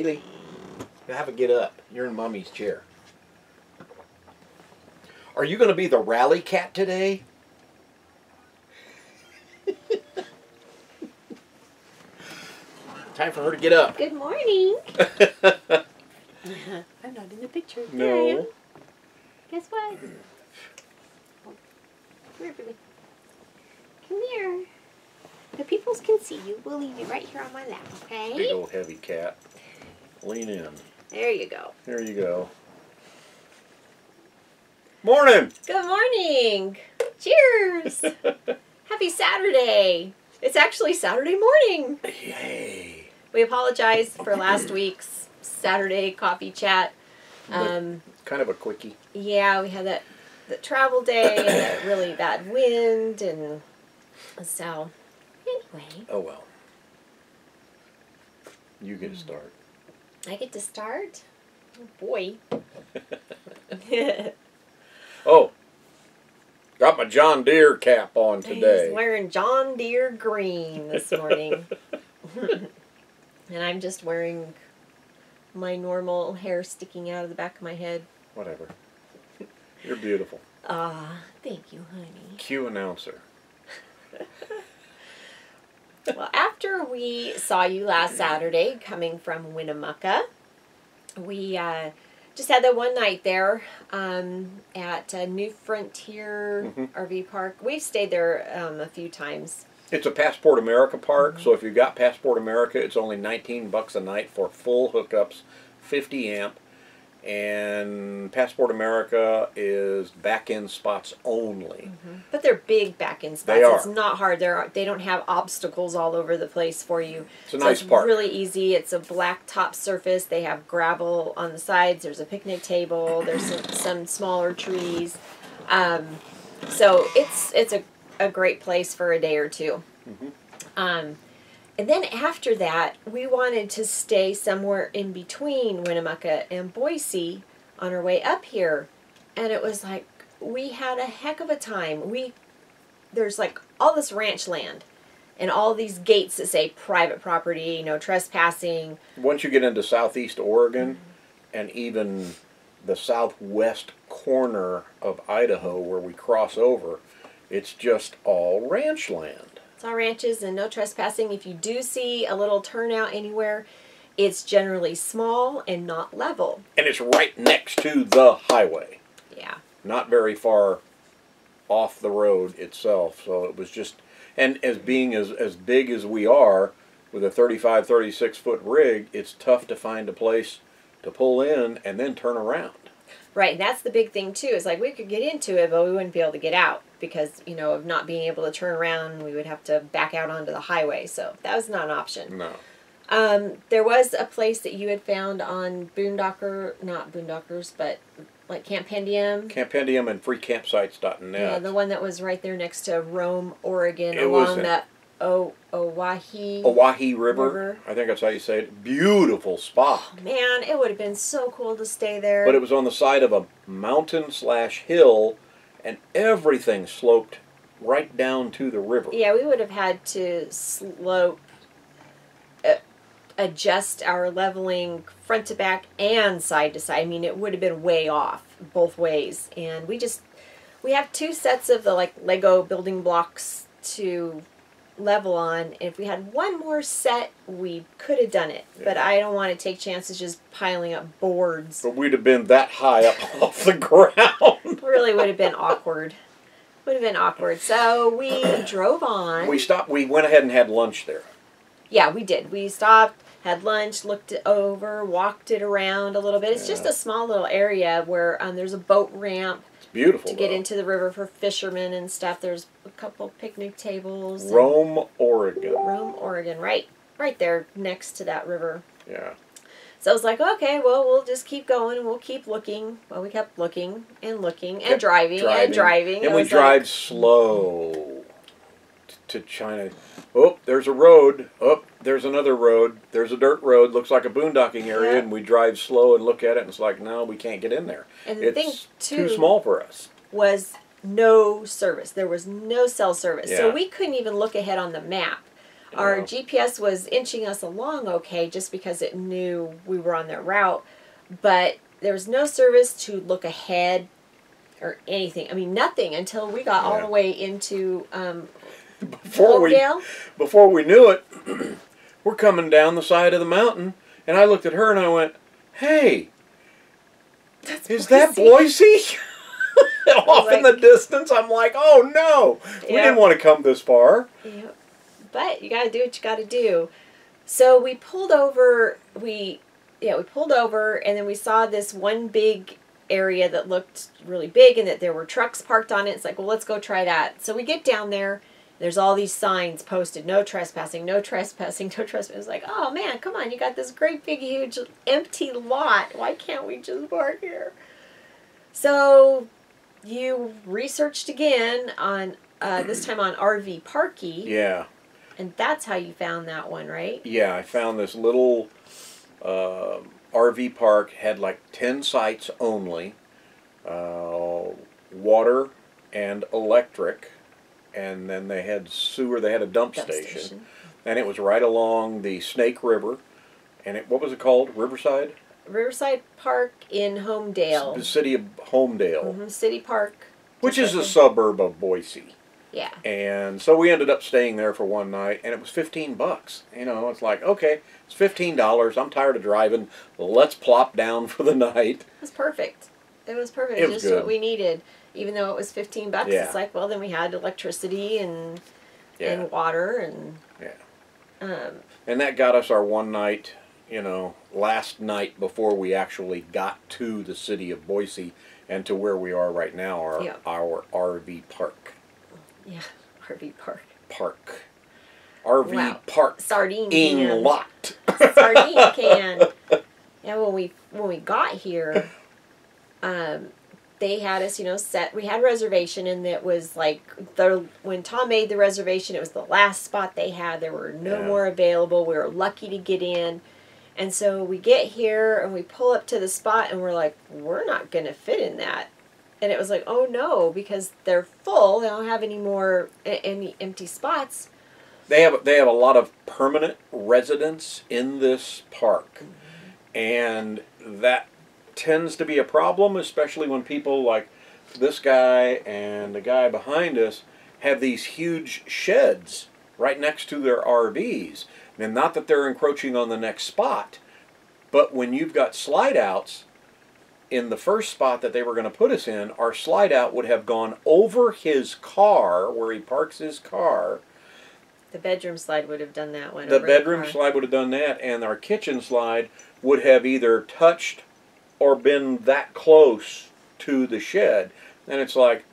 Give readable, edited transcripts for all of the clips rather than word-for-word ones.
Haley, have a get up. You're in Mommy's chair. Are you going to be the rally cat today? Time for her to get up. Good morning. I'm not in the picture. No. There I am. Guess what? Come here, baby. Come here. The peoples can see you. We'll leave you right here on my lap, okay? Big old heavy cat. Lean in. There you go. There you go. Morning! Good morning. Cheers. Happy Saturday. It's actually Saturday morning. Yay! We apologize for last week's Saturday coffee chat. Kind of a quickie. Yeah, we had the travel day and that really bad wind, and so anyway. Oh well. You get to start. I get to start? Oh boy. Oh, got my John Deere cap on today. He's wearing John Deere green this morning. And I'm just wearing my normal hair sticking out of the back of my head. Whatever. You're beautiful. Ah, thank you, honey. Cue announcer. Well, after we saw you last Saturday coming from Winnemucca, we just had that one night there at New Frontier RV Park. We've stayed there a few times. It's a Passport America park, so if you've got Passport America, it's only $19 a night for full hookups, 50 amp, and Passport America is back-end spots only. But they're big back-end spots. They are. It's not hard. They don't have obstacles all over the place for you. It's a nice it's park. Really easy. It's a black top surface. They have gravel on the sides. There's a picnic table. There's some smaller trees. So it's a great place for a day or two. And then after that, we wanted to stay somewhere in between Winnemucca and Boise on our way up here. And it was like, we had a heck of a time. There's like all this ranch land and all these gates that say private property, no trespassing. Once you get into southeast Oregon and even the southwest corner of Idaho where we cross over, it's just all ranch land. It's all ranches and no trespassing. If you do see a little turnout anywhere, it's generally small and not level. And it's right next to the highway. Yeah. Not very far off the road itself. So it was just, and as being as big as we are with a 35, 36 foot rig, it's tough to find a place to pull in and then turn around. Right, that's the big thing too. It's like we could get into it, but we wouldn't be able to get out because, you know, of not being able to turn around. We would have to back out onto the highway, so that was not an option. No. There was a place that you had found on not Boondockers, but like Campendium. Campendium and freecampsites.net. Yeah, the one that was right there next to Rome, Oregon, It was along that Owyhee River. I think that's how you say it. Beautiful spot. Man, it would have been so cool to stay there. But it was on the side of a mountain/hill, and everything sloped right down to the river. Yeah, we would have had to adjust our leveling front to back and side to side. I mean, it would have been way off both ways. And we have two sets of the like Lego building blocks to level on. If we had one more set, we could have done it. Yeah. But I don't want to take chances just piling up boards. But we'd have been that high up off the ground. Really would have been awkward. Would have been awkward. So we drove on. We stopped. We went ahead and had lunch there. Yeah, we did. We stopped, had lunch, looked it over, walked it around a little bit. It's just a small little area where there's a boat ramp. Beautiful to get into the river for fishermen and stuff. There's a couple picnic tables. Rome, Oregon. Rome, Oregon, right there next to that river. Yeah. So I was like, okay, well, we'll just keep going and we'll keep looking. Well, we kept looking and looking and driving. And we drive slow to China. Oh, there's a road. Oh, there's another road. There's a dirt road. Looks like a boondocking area, and we drive slow and look at it, and it's like, no, we can't get in there. And the thing, too small for us. Was no service. There was no cell service. Yeah. So we couldn't even look ahead on the map. Our GPS was inching us along okay, just because it knew we were on that route, but there was no service to look ahead or anything. I mean, nothing until we got all the way into before we knew it, we're coming down the side of the mountain, and I looked at her and I went, "Hey, is that Boise?" Off in the distance, I'm like, "Oh no, we didn't want to come this far." Yeah, but you got to do what you got to do. So we pulled over. We pulled over, and then we saw this one big area that looked really big, and that there were trucks parked on it. It's like, well, let's go try that. So we get down there. There's all these signs posted: no trespassing, no trespassing, no trespassing. It's like, oh man, come on, you got this great big huge empty lot. Why can't we just park here? So you researched again on this time on RV Parky. Yeah. And that's how you found that one, right? Yeah, I found this little RV park, had like 10 sites only, water and electric, and then they had sewer, they had a dump station. And it was right along the Snake River, and what was it called? Riverside? Riverside Park in Homedale. The city of Homedale. Mm-hmm. City Park. Which is a suburb of Boise. Yeah. And so we ended up staying there for one night, and it was $15. You know, it's like, okay, it's $15. I'm tired of driving. Let's plop down for the night. It was perfect. It was perfect. It was just good. what we needed. Even though it was $15, yeah. It's like, well, then we had electricity and water and and that got us our one night, you know, last night before we actually got to the city of Boise and to where we are right now, our RV park. Yeah, RV park. RV park. Sardine can. Lot. Sardine can. Yeah, when we got here, they had us, set. We had a reservation, and it was like when Tom made the reservation, it was the last spot they had. There were no more available. We were lucky to get in. And so we get here, and we pull up to the spot, and we're like, we're not going to fit in that. And it was like, oh no, because they're full. They don't have any empty spots. They have a lot of permanent residents in this park, and that tends to be a problem, especially when people like this guy and the guy behind us have these huge sheds right next to their RVs. And not that they're encroaching on the next spot, but when you've got slide outs, in the first spot that they were going to put us in, our slide out would have gone over his car, where he parks his car. The bedroom slide would have done that one. The bedroom slide would have done that, and our kitchen slide would have either touched or been that close to the shed. And it's like,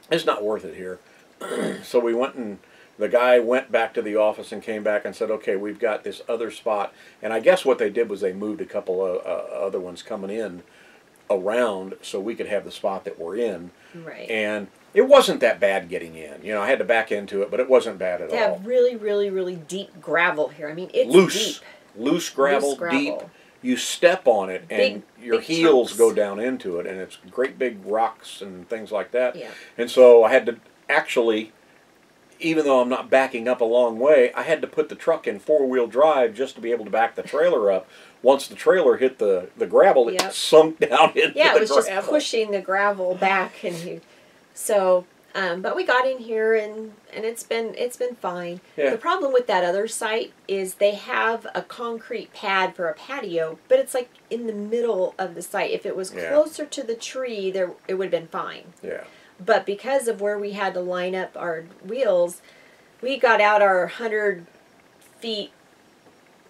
it's not worth it here. So we went, and the guy went back to the office and came back and said, okay, we've got this other spot. And I guess what they did was they moved a couple of other ones coming in around so we could have the spot that we're in. Right. And it wasn't that bad getting in. You know, I had to back into it, but it wasn't bad at all. They have really, really, really deep gravel here. I mean, it's loose. deep. Loose gravel, deep. You step on it, and your heels chunks. go down into it, and it's great big rocks and things like that. Yeah. And so I had to actually, even though I'm not backing up a long way, I had to put the truck in four-wheel drive just to be able to back the trailer up. Once the trailer hit the gravel, it sunk down into the gravel. Yeah, it was just pushing the gravel back, but we got in here, and it's been fine. Yeah. The problem with that other site is they have a concrete pad for a patio, but it's like in the middle of the site. If it was closer to the tree, it would have been fine. Yeah. But because of where we had to line up our wheels, we got out our 100 feet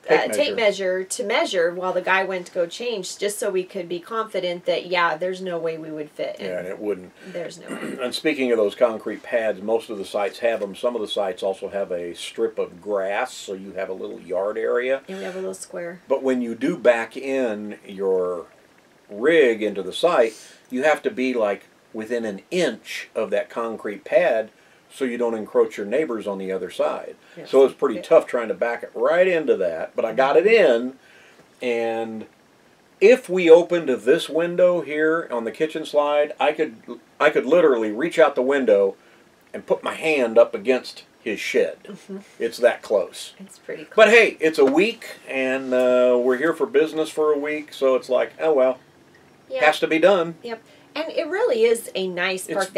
tape measure to measure while the guy went to go change, just so we could be confident that, there's no way we would fit in. Yeah, and it wouldn't. There's no way. And speaking of those concrete pads, most of the sites have them. Some of the sites also have a strip of grass, so you have a little yard area. And we have a little square. But when you do back in your rig into the site, you have to be like within an inch of that concrete pad so you don't encroach your neighbors on the other side. Yes. So it's pretty tough trying to back it right into that, but I got it in, and if we opened this window here on the kitchen slide, I could literally reach out the window and put my hand up against his shed. It's that close. It's pretty cool. But hey, it's a week, and we're here for business for a week, so it's like, oh well, has to be done. Yep. And it really is a nice park.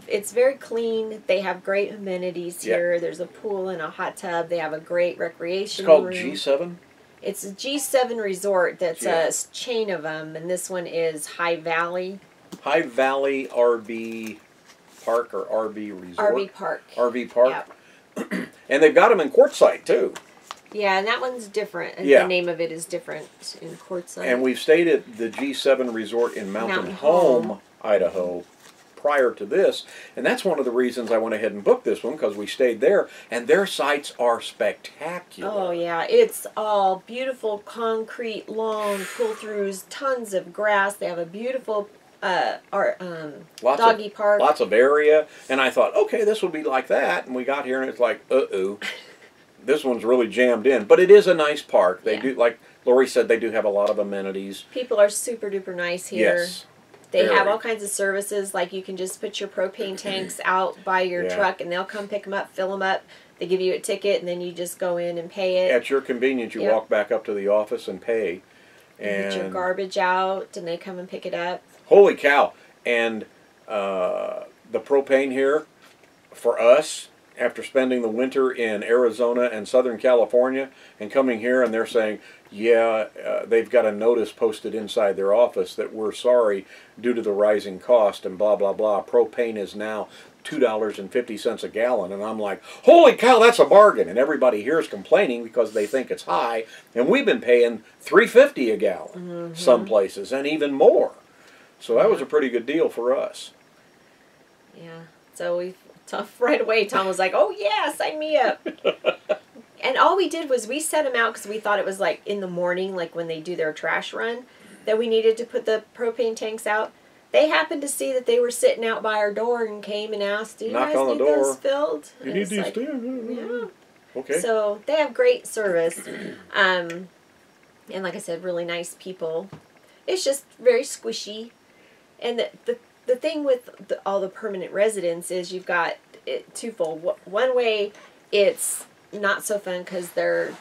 It's very clean. They have great amenities here. There's a pool and a hot tub. They have a great recreation room. It's called G7? It's a G7 resort that's a chain of them, and this one is High Valley. High Valley RV Park or RV Resort? RV Park. RV Park. Yep. And they've got them in Quartzsite, too. Yeah, and that one's different. And the name of it is different in Quartzsite. And we've stayed at the G7 Resort in Mountain Home, Idaho, prior to this. And that's one of the reasons I went ahead and booked this one, because we stayed there. And their sites are spectacular. Oh, yeah. It's all beautiful concrete, long pull-throughs, tons of grass. They have a beautiful doggy park. Lots of area. And I thought, okay, this will be like that. And we got here and it's like, uh-oh. This one's really jammed in, but it is a nice park. They do, like Lori said, they do have a lot of amenities. People are super duper nice here. Yes, they have all kinds of services, like you can just put your propane tanks out by your truck, and they'll come pick them up, fill them up. They give you a ticket, and then you just go in and pay it. At your convenience, you walk back up to the office and pay. And get your garbage out, and they come and pick it up. Holy cow! And the propane here, for us, after spending the winter in Arizona and Southern California and coming here, and they're saying, they've got a notice posted inside their office that we're sorry due to the rising cost and blah, blah, blah. Propane is now $2.50 a gallon. And I'm like, holy cow, that's a bargain. And everybody here is complaining because they think it's high. And we've been paying $3.50 a gallon some places, and even more. So that was a pretty good deal for us. Yeah. So right away, Tom was like, oh, yeah, sign me up. And all we did was we set them out because we thought it was like in the morning, like when they do their trash run, that we needed to put the propane tanks out. They happened to see that they were sitting out by our door and came and asked, do you guys need those filled? You need these too? Yeah. Okay. So they have great service. And like I said, really nice people. It's just very squishy. And the thing with all the permanent residents is you've got it twofold. One way, it's not so fun because they're,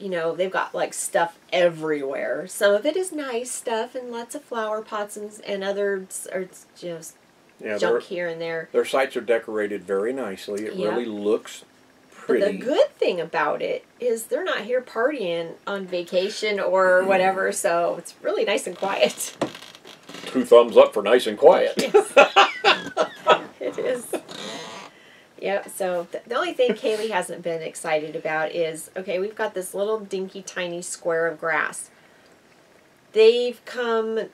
they've got like stuff everywhere. Some of it is nice stuff and lots of flower pots and others are just junk here and there. Their sites are decorated very nicely. It really looks pretty. But the good thing about it is they're not here partying on vacation or whatever, so it's really nice and quiet. 2 thumbs up for nice and quiet. Yes. It is. Yep, so the only thing Kaylee hasn't been excited about is, okay, we've got this little dinky tiny square of grass. They've come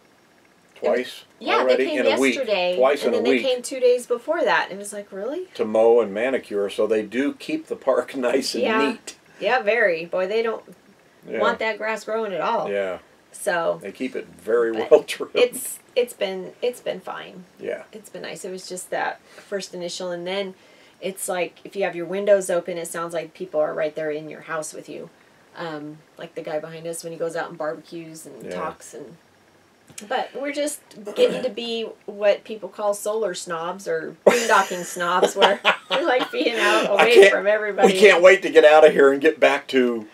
twice already? They came in a week. Yesterday. Twice in a week. And then they came 2 days before that. And it was like, really? To mow and manicure, so they do keep the park nice and neat. Yeah, very. Boy, they don't want that grass growing at all. Yeah. So they keep it very well trimmed. It's been fine. Yeah. It's been nice. It was just that first initial, and then it's like if you have your windows open, it sounds like people are right there in your house with you. Like the guy behind us when he goes out and barbecues and talks but we're just getting to be what people call solar snobs or boondocking snobs, where we like being out away from everybody. We can't wait to get out of here and get back to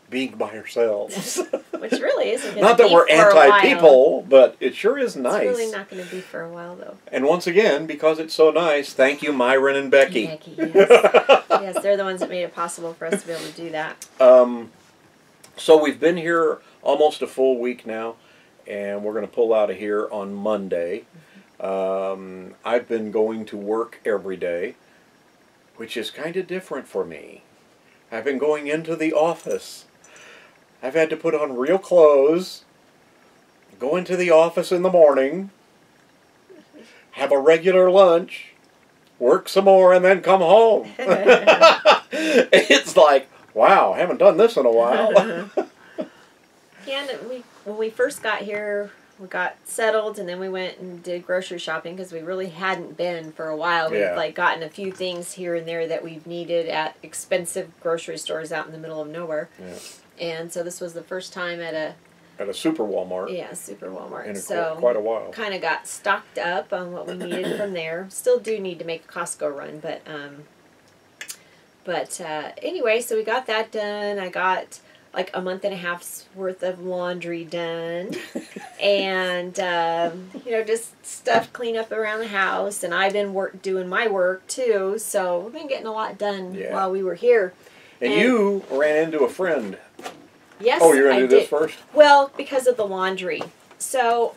being by ourselves. Which really isn't going to be Not that we're anti-people, but it sure is nice. It's really not going to be for a while, though. And once again, because it's so nice, thank you, Myron and Becky. Becky, yes. Yes, they're the ones that made it possible for us to be able to do that. So we've been here almost a full week now, and we're going to pull out of here on Monday. I've been going to work every day, which is kind of different for me. I've been going into the office. I've had to put on real clothes, go into the office in the morning, have a regular lunch, work some more, and then come home. It's like, wow, I haven't done this in a while. Yeah, and when we first got here, we got settled, and then we went and did grocery shopping because we really hadn't been for a while. We've gotten a few things here and there that we've needed at expensive grocery stores out in the middle of nowhere. Yeah. And so this was the first time at a super Walmart. Yeah, super Walmart. In quite a while. Kind of got stocked up on what we needed from there. Still do need to make a Costco run, but But anyway, so we got that done. I got like a month and a half's worth of laundry done. And, just stuff clean up around the house. And I've been doing my work too. So we've been getting a lot done while we were here. And you ran into a friend. Yes, oh, you're going to do this first? Well, because of the laundry. So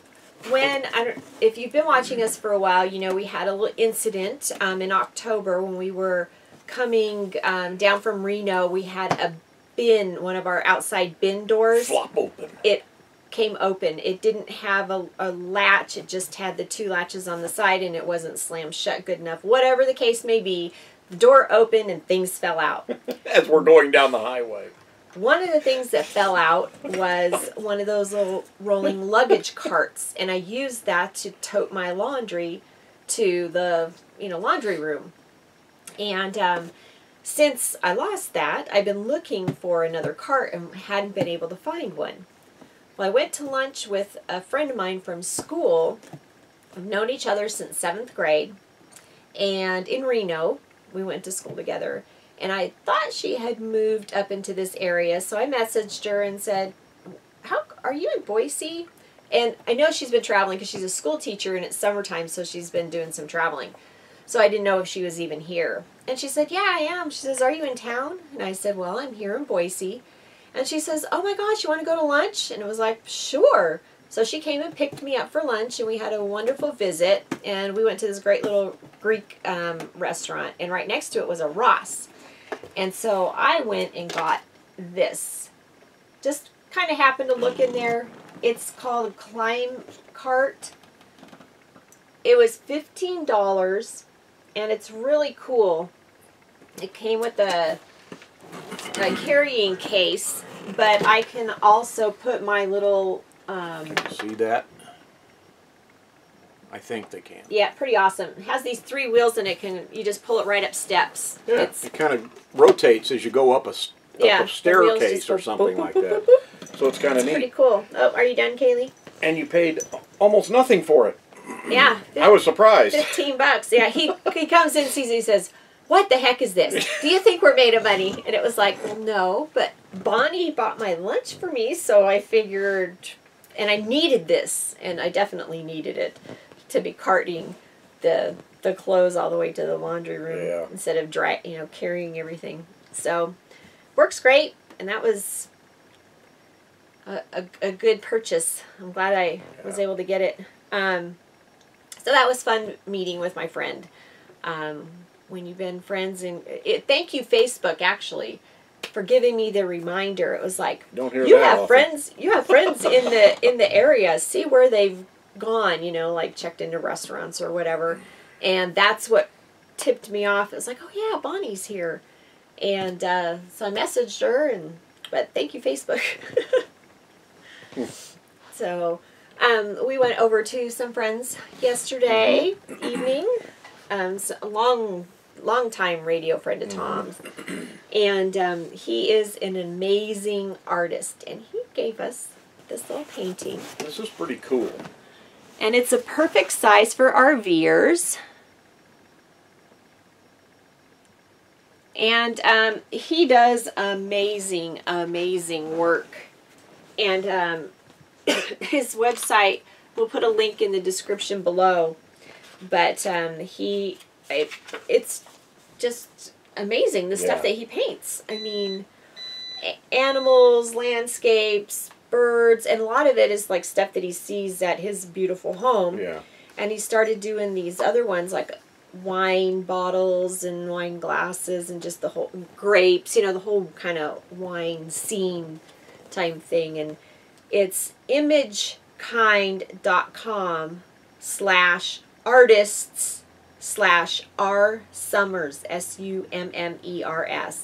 if you've been watching us for a while, we had a little incident in October when we were coming down from Reno. We had a bin, one of our outside bin doors. Flop open. It came open. It didn't have a latch. It just had the 2 latches on the side, and it wasn't slammed shut good enough. Whatever the case may be, the door opened and things fell out. As we're going down the highway. One of the things that fell out was one of those little rolling luggage carts, and I used that to tote my laundry to the laundry room. And since I lost that, I've been looking for another cart and hadn't been able to find one. Well, I went to lunch with a friend of mine from school. We've known each other since 7th grade, and in Reno, we went to school together. And I thought she had moved up into this area, so I messaged her and said, "How are you in Boise?" And I know she's been traveling because she's a school teacher and it's summertime, so she's been doing some traveling. So I didn't know if she was even here. And she said, "Yeah, I am." She says, "Are you in town?" And I said, "Well, I'm here in Boise." And she says, "Oh my gosh, you want to go to lunch?" And it was like, "Sure." So she came and picked me up for lunch, and we had a wonderful visit. And we went to this great little Greek restaurant, and right next to it was a Ross. And so I went and got this. Just kind of happened to look in there. It's called a Climb Cart. It was $15, and it's really cool. It came with a carrying case, but I can also put my little... Can you see that? I think they can. Yeah, pretty awesome. It has these 3 wheels, and you just pull it right up steps. Yeah, it kind of rotates as you go up a staircase or something like that. So it's kind of neat. Pretty cool. Oh, are you done, Kaylee? And you paid almost nothing for it. Yeah. I was surprised. $15. Yeah, he comes in, sees it, he says, "What the heck is this? Do you think we're made of money?" And it was like, well, no, but Bonnie bought my lunch for me, so I figured, and I needed this, and I definitely needed it to be carting the clothes all the way to the laundry room instead of carrying everything. So works great, and that was a good purchase. I'm glad I was able to get it. So that was fun meeting with my friend. When you've been friends, and thank you Facebook actually for giving me the reminder. It was like, you have friends in the area. See where they've gone, like checked into restaurants or whatever. And that's what tipped me off. It was like, oh yeah, Bonnie's here. And so I messaged her, but thank you, Facebook. So we went over to some friends yesterday evening. So a long time radio friend of Tom's. And he is an amazing artist. And he gave us this little painting. This is pretty cool. And it's a perfect size for RVers. And he does amazing work. And his website, we'll put a link in the description below. But it's just amazing, the stuff that he paints. I mean, animals, landscapes, birds, and a lot of it is like stuff that he sees at his beautiful home. Yeah. And he started doing these other ones like wine bottles and wine glasses and just the whole grapes, the whole kind of wine scene type thing. And it's imagekind.com/artists/R Summers, SUMMERS.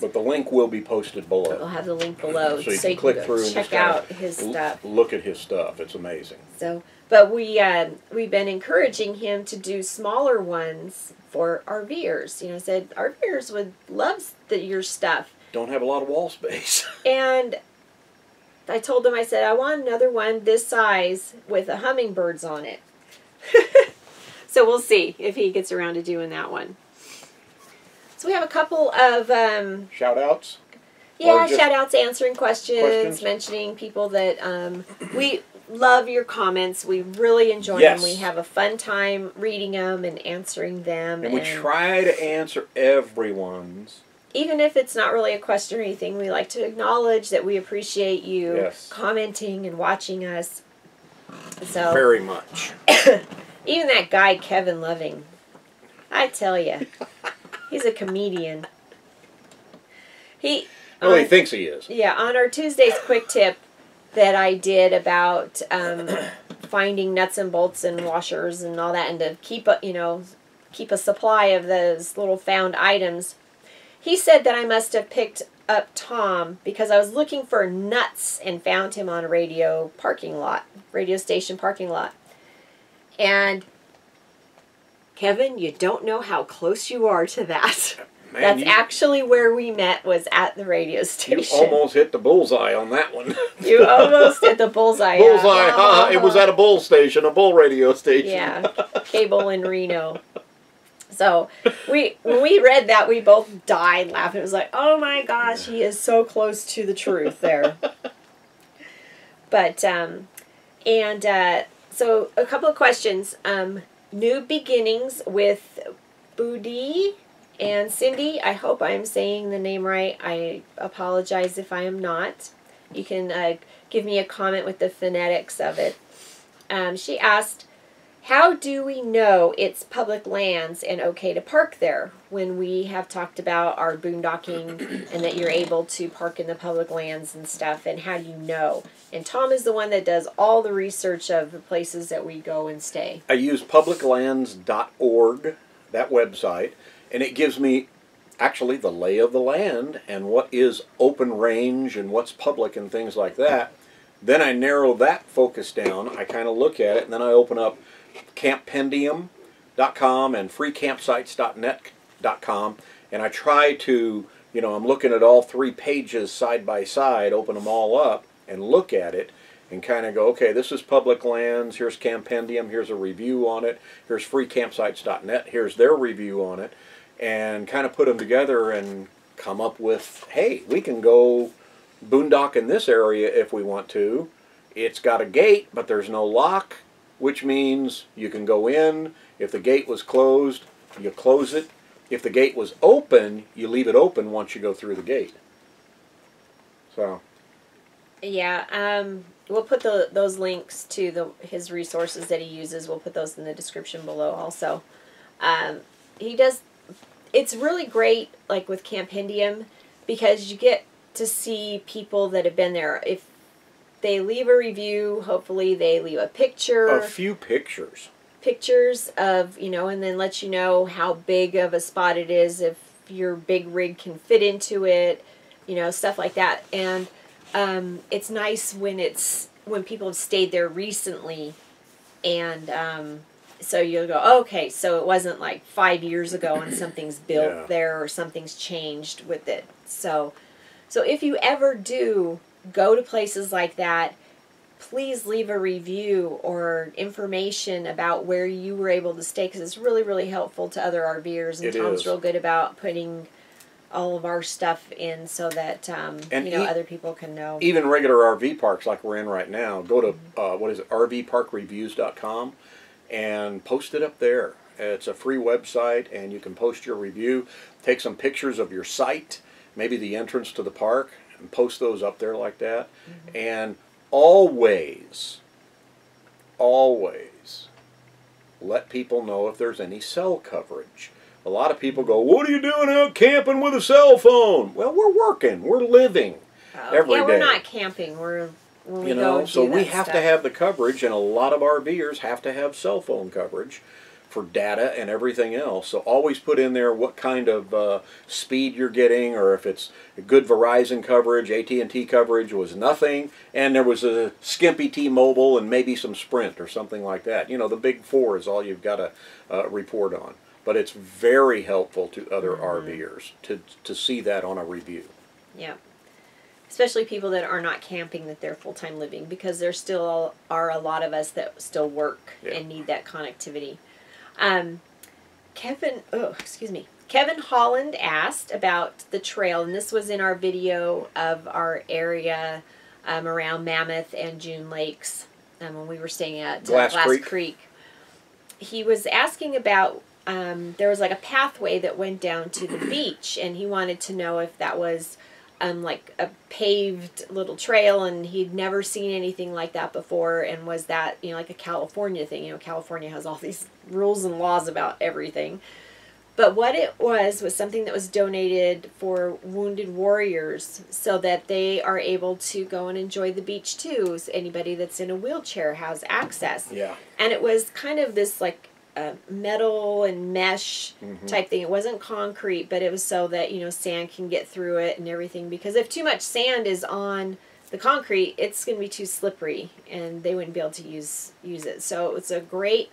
But the link will be posted below. I'll have the link below, so you can click through and check out his stuff. Look at his stuff. It's amazing. So, but we've been encouraging him to do smaller ones for RVers. Said RVers would love your stuff. Don't have a lot of wall space. And I told him, I said, I want another one this size with a hummingbirds on it. So we'll see if he gets around to doing that one. So we have a couple of Shout outs? yeah, just shout outs, answering questions, mentioning people that we love your comments. We really enjoy Yes. them. We have a fun time reading them and answering them. And we try to answer everyone's. Even if it's not really a question or anything, we like to acknowledge that we appreciate you Yes. commenting and watching us. So Very much. even that guy Kevin Loving, I tell you, he's a comedian. He thinks he is. Yeah, on our Tuesday's quick tip that I did about finding nuts and bolts and washers and all that, and to keep a supply of those little found items. He said that I must have picked up Tom because I was looking for nuts and found him on a radio station parking lot. And Kevin, you don't know how close you are to that. Man, That's actually where we met, was at the radio station. You almost hit the bullseye on that one. You almost hit the bullseye. Bullseye, it was at a bull station, a bull radio station. Yeah, cable in Reno. So when we read that, we both died laughing. It was like, oh my gosh, he is so close to the truth there. But so a couple of questions. New beginnings with Budi and Cindy. I hope I'm saying the name right. I apologize if I am not. You can give me a comment with the phonetics of it. She asked, how do we know it's public lands and okay to park there when we have talked about our boondocking and that you're able to park in the public lands and stuff, and how do you know? And Tom is the one that does all the research of the places that we go and stay. I use publiclands.org, that website, and it gives me actually the lay of the land and what is open range and what's public and things like that. Then I narrow that focus down. I kind of look at it, and then I open up camppendium.com and freecampsites.net.com, and I try to, I'm looking at all 3 pages side by side, open them all up and look at it and kind of go, okay, this is public lands, here's Campendium, here's a review on it, here's freecampsites.net, here's their review on it, and kind of put them together and come up with, hey, we can go boondock in this area if we want to. It's got a gate, but there's no lock, which means you can go in. If the gate was closed, you close it. If the gate was open, you leave it open once you go through the gate. So. Yeah, we'll put those links to his resources that he uses. We'll put those in the description below also. He does, it's really great, like with Campendium, because you get to see people that have been there. If they leave a review, hopefully they leave a picture. A few pictures. Pictures of, and then let you know how big of a spot it is, if your big rig can fit into it, stuff like that. And it's nice when people have stayed there recently, and so you'll go, okay, so it wasn't like 5 years ago and something's built there or something's changed with it. So if you ever do go to places like that, please leave a review or information about where you were able to stay, because it's really, really helpful to other RVers, and Tom's real good about putting all of our stuff in so that other people can know. Even regular RV parks like we're in right now, go to rvparkreviews.com and post it up there. It's a free website, and you can post your review, take some pictures of your site, maybe the entrance to the park, and post those up there like that. Mm-hmm. And always let people know if there's any cell coverage. A lot of people go, what are you doing out camping with a cell phone? Well, we're working, we're living every day. Yeah, we're not camping. So we have to have the coverage, and a lot of RVers have to have cell phone coverage for data and everything else. So always put in there what kind of speed you're getting, or if it's good Verizon coverage. AT&T coverage was nothing, and there was a skimpy T-Mobile and maybe some Sprint or something like that. The big 4 is all you've got to report on. But it's very helpful to other RVers to see that on a review. Yeah. Especially people that are not camping, that they're full-time living, because there still are a lot of us that still work and need that connectivity. Kevin Kevin Holland asked about the trail, and this was in our video of our area around Mammoth and June Lakes when we were staying at Glass Creek. He was asking about, there was like a pathway that went down to the beach, and he wanted to know if that was like a paved little trail, and he'd never seen anything like that before, and was that, you know, like a California thing. You know, California has all these rules and laws about everything. But what it was something that was donated for wounded warriors so that they are able to go and enjoy the beach too. So anybody that's in a wheelchair has access. Yeah. And it was kind of this like metal and mesh type thing. It wasn't concrete, but it was so that, you know, sand can get through it and everything. Because if too much sand is on the concrete, it's going to be too slippery and they wouldn't be able to use it. So it was a great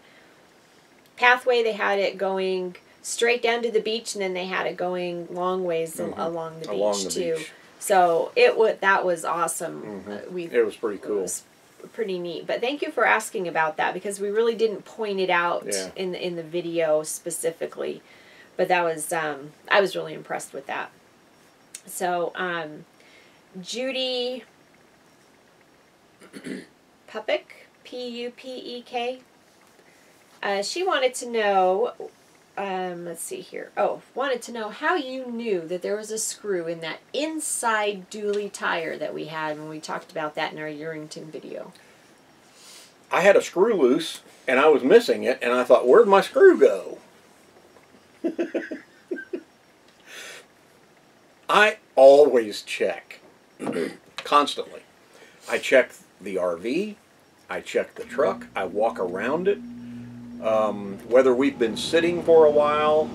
pathway. They had it going straight down to the beach, and then they had it going long ways along the beach too. So that was awesome. It was pretty cool. It was pretty neat. But thank you for asking about that, because we really didn't point it out in the video specifically. But that was I was really impressed with that. So Judy Pupek, P-U-P-E-K. She wanted to know. Let's see here. Oh, wanted to know how you knew that there was a screw in that inside dually tire that we had when we talked about that in our Urington video. I had a screw loose, and I was missing it, and I thought, where'd my screw go? I always check, constantly. I check the RV, I check the truck, I walk around it. Whether we've been sitting for a while,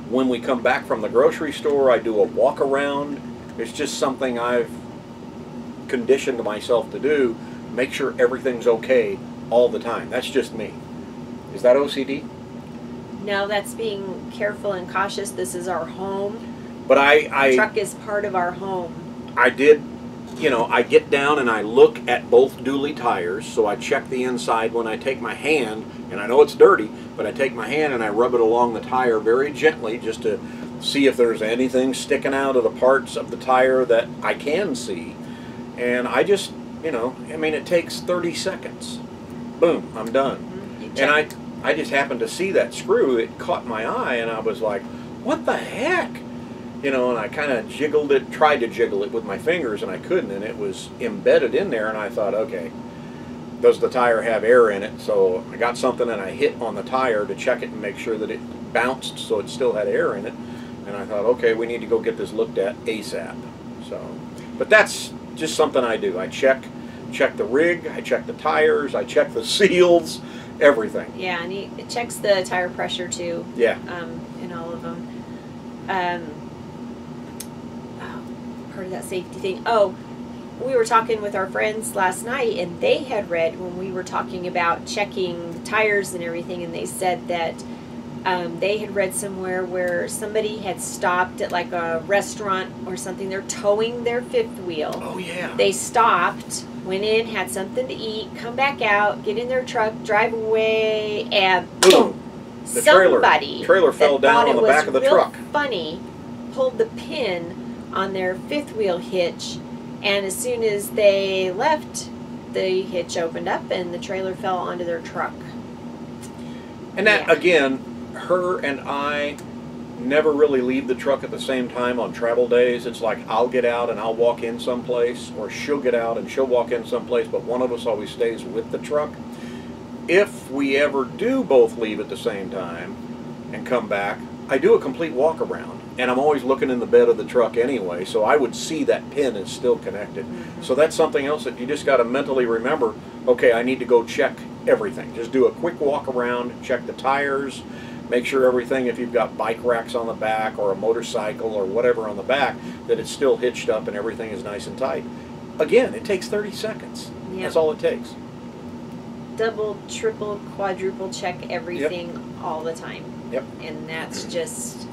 when we come back from the grocery store, I do a walk around. It's just something I've conditioned myself to do. Make sure everything's okay all the time. That's just me. Is that OCD? No, that's being careful and cautious. This is our home. But the truck is part of our home. I did, you know, I get down and I look at both dually tires, so I check the inside when I take my hand, and I know it's dirty, but I take my hand and I rub it along the tire very gently just to see if there's anything sticking out of the parts of the tire that I can see. And I just, you know, I mean, it takes 30 seconds. Boom, I'm done. And I just happened to see that screw. It caught my eye, and I was like, what the heck? You know, and I kind of jiggled it, tried to jiggle it with my fingers, and I couldn't, and it was embedded in there, and I thought, okay, does the tire have air in it? So I got something, and I hit on the tire to check it and make sure that it bounced so it still had air in it, and I thought, okay, we need to go get this looked at ASAP. So, but that's just something I do. I check the rig, I check the tires, I check the seals, everything. Yeah, and it checks the tire pressure too. Yeah. In all of them. Part of that safety thing. Oh, we were talking with our friends last night, and they had read when we were talking about checking tires and everything, and they said that they had read somewhere where somebody had stopped at like a restaurant or something. They're towing their fifth wheel. Oh, yeah. They stopped, went in, had something to eat, come back out, get in their truck, drive away, and boom! The trailer fell down on the back of the truck. Funny, pulled the pin on their fifth wheel hitch, and as soon as they left, the hitch opened up and the trailer fell onto their truck. And that, again, her and I never really leave the truck at the same time on travel days. It's like I'll get out and I'll walk in someplace, or she'll get out and she'll walk in someplace, but one of us always stays with the truck. If we ever do both leave at the same time and come back, I do a complete walk around, and I'm always looking in the bed of the truck anyway, so I would see that pin is still connected. So that's something else that you just got to mentally remember. Okay, I need to go check everything. Just do a quick walk around, check the tires, make sure everything, if you've got bike racks on the back or a motorcycle or whatever on the back, that it's still hitched up and everything is nice and tight. Again, it takes 30 seconds. Yep. That's all it takes. Double, triple, quadruple check everything all the time. Yep. And that's just,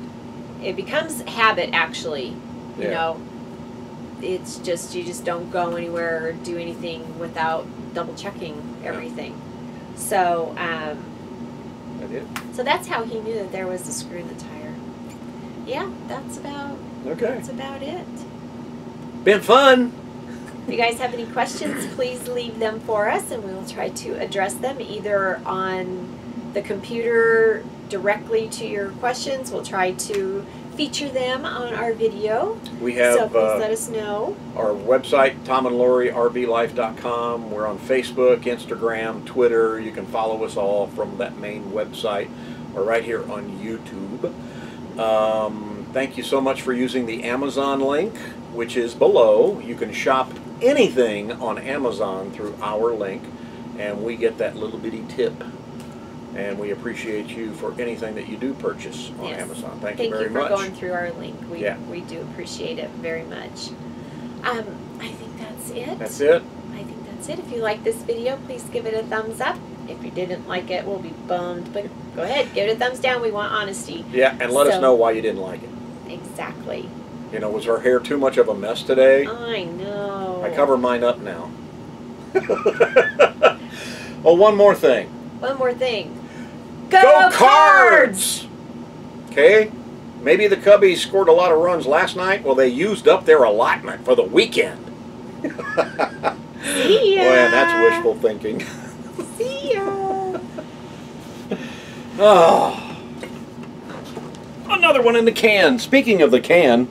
it becomes habit, actually. You know, it's just, you just don't go anywhere or do anything without double checking everything. So, so that's how he knew that there was a screw in the tire. yeah, that's about it. Been fun. If you guys have any questions, please leave them for us, and we will try to address them either on the computer directly to your questions. We'll try to feature them on our video. We have so please let us know. Our website, TomandLoriRVLife.com. We're on Facebook, Instagram, Twitter. You can follow us all from that main website or right here on YouTube. Thank you so much for using the Amazon link, which is below. You can shop anything on Amazon through our link, and we get that little bitty tip. And we appreciate you for anything that you do purchase on Amazon. Thank you very much. Thank you for going through our link. We do appreciate it very much. I think that's it. That's it? I think that's it. If you like this video, please give it a thumbs up. If you didn't like it, we'll be bummed. But go ahead, give it a thumbs down. We want honesty. Yeah, and let us know why you didn't like it. Exactly. You know, was her hair too much of a mess today? I know. I cover mine up now. Oh, one more thing. One more thing. Go Cards! Okay? Maybe the Cubbies scored a lot of runs last night. Well, they used up their allotment for the weekend. See ya. Boy, that's wishful thinking. See ya. Oh. Another one in the can. Speaking of the can,